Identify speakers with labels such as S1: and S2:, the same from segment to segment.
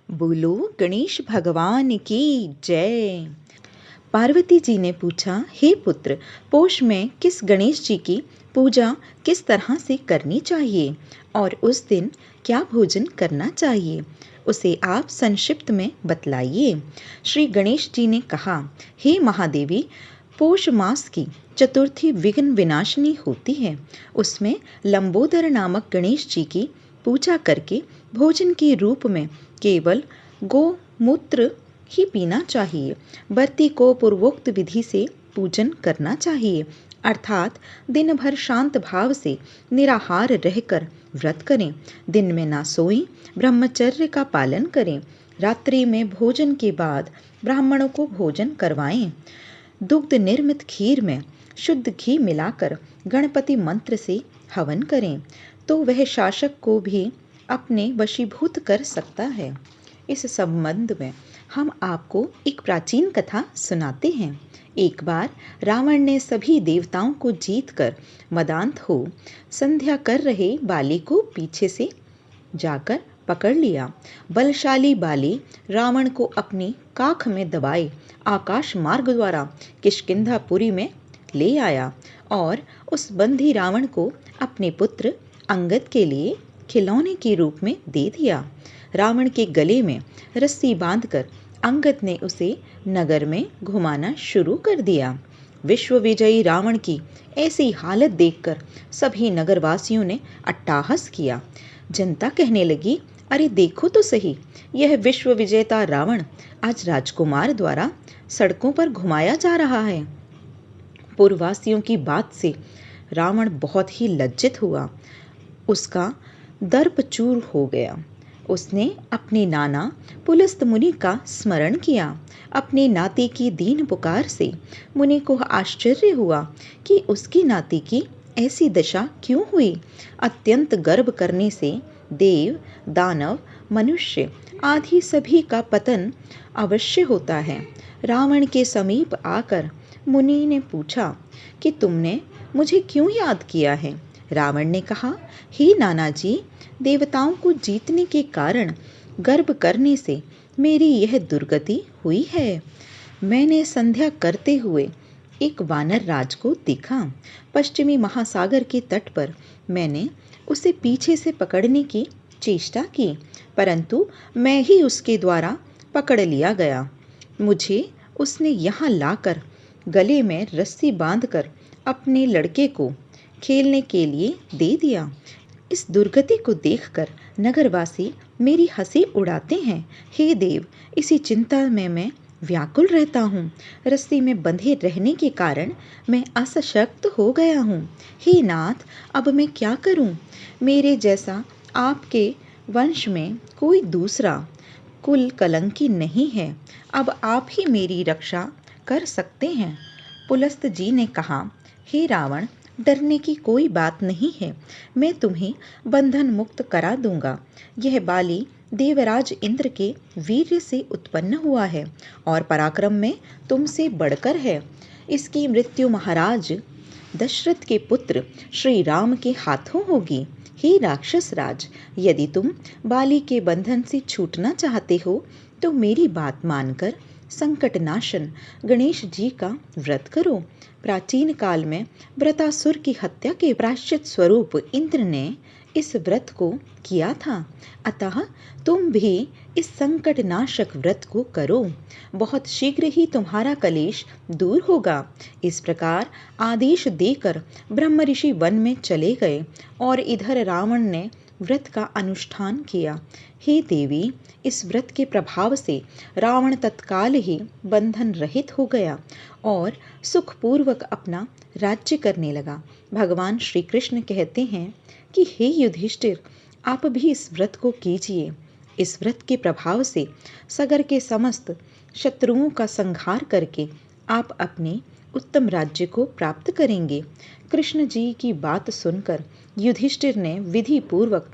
S1: बोलो गणेश भगवान की जय। पार्वती जी ने पूछा, हे पुत्र, पोष में किस गणेश जी की पूजा किस तरह से करनी चाहिए और उस दिन क्या भोजन करना चाहिए, उसे आप संक्षिप्त में बतलाइए। श्री गणेश जी ने कहा, हे महादेवी, पोष मास की चतुर्थी विघ्न विनाशिनी होती है। उसमें लंबोदर नामक गणेश जी की पूजा करके भोजन के रूप में केवल गोमूत्र ही पीना चाहिए। व्रती को पूर्वोक्त विधि से पूजन करना चाहिए, अर्थात दिन भर शांत भाव से निराहार रहकर व्रत करें। दिन में ना सोएं, ब्रह्मचर्य का पालन करें। रात्रि में भोजन के बाद ब्राह्मणों को भोजन करवाएं। दुग्ध निर्मित खीर में शुद्ध घी मिलाकर गणपति मंत्र से हवन करें तो वह शासक को भी अपने वशीभूत कर सकता है। इस संबंध में हम आपको एक प्राचीन कथा सुनाते हैं। एक बार रावण ने सभी देवताओं को जीतकर मदांत हो संध्या कर रहे बाली को पीछे से जाकर पकड़ लिया। बलशाली बाली रावण को अपनी काख में दबाए आकाश मार्ग द्वारा किष्किंधापुरी में ले आया और उस बंधी रावण को अपने पुत्र अंगद के लिए खिलौने के रूप में दे दिया। रावण के गले में रस्सी बांधकर अंगद ने उसे नगर में घुमाना शुरू कर दिया। विश्व विजयी रावण की ऐसी हालत देखकर सभी नगरवासियों ने अट्टहास किया। जनता कहने लगी, अरे देखो तो सही, यह विश्व विजेता रावण आज राजकुमार द्वारा सड़कों पर घुमाया जा रहा है। पूर्ववासियों की बात से रावण बहुत ही लज्जित हुआ। उसका दर्प चूर हो गया। उसने अपने नाना पुलस्त मुनि का स्मरण किया। अपने नाती की दीन पुकार से मुनि को आश्चर्य हुआ कि उसकी नाती की ऐसी दशा क्यों हुई। अत्यंत गर्व करने से देव, दानव, मनुष्य आदि सभी का पतन अवश्य होता है। रावण के समीप आकर मुनि ने पूछा कि तुमने मुझे क्यों याद किया है। रावण ने कहा, हे नाना जी, देवताओं को जीतने के कारण गर्व करने से मेरी यह दुर्गति हुई है। मैंने संध्या करते हुए एक वानर राज को देखा। पश्चिमी महासागर के तट पर मैंने उसे पीछे से पकड़ने की चेष्टा की, परंतु मैं ही उसके द्वारा पकड़ लिया गया। मुझे उसने यहाँ लाकर गले में रस्सी बांधकर अपने लड़के को खेलने के लिए दे दिया। इस दुर्गति को देखकर नगरवासी मेरी हंसी उड़ाते हैं। हे देव, इसी चिंता में मैं व्याकुल रहता हूँ। रस्सी में बंधे रहने के कारण मैं असशक्त हो गया हूँ। हे नाथ, अब मैं क्या करूँ? मेरे जैसा आपके वंश में कोई दूसरा कुल कलंकी नहीं है। अब आप ही मेरी रक्षा कर सकते हैं। पुलस्त जी ने कहा, हे रावण, डरने की कोई बात नहीं है। मैं तुम्हें बंधन मुक्त करा दूंगा। यह बाली देवराज इंद्र के वीर्य से उत्पन्न हुआ है और पराक्रम में तुमसे बढ़कर है। इसकी मृत्यु महाराज दशरथ के पुत्र श्री राम के हाथों होगी। हे राक्षस राज, यदि तुम बाली के बंधन से छूटना चाहते हो तो मेरी बात मानकर संकटनाशन गणेश जी का व्रत करो। प्राचीन काल में व्रतासुर की हत्या के प्रायश्चित स्वरूप इंद्र ने इस व्रत को किया था, अतः तुम भी इस संकटनाशक व्रत को करो। बहुत शीघ्र ही तुम्हारा कलेश दूर होगा। इस प्रकार आदेश देकर ब्रह्म ऋषि वन में चले गए और इधर रावण ने व्रत का अनुष्ठान किया। हे देवी, इस व्रत के प्रभाव से रावण तत्काल ही बंधन रहित हो गया और सुखपूर्वक अपना राज्य करने लगा। भगवान श्री कृष्ण कहते हैं कि हे युधिष्ठिर, आप भी इस व्रत को कीजिए। इस व्रत के प्रभाव से सगर के समस्त शत्रुओं का संहार करके आप अपने उत्तम राज्य को प्राप्त करेंगे। कृष्ण जी की बात सुनकर युधिष्ठिर ने विधि पूर्वक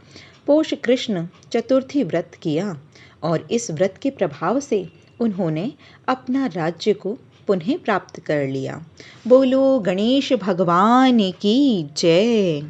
S1: पोष कृष्ण चतुर्थी व्रत किया और इस व्रत के प्रभाव से उन्होंने अपना राज्य को पुनः प्राप्त कर लिया। बोलो गणेश भगवान की जय।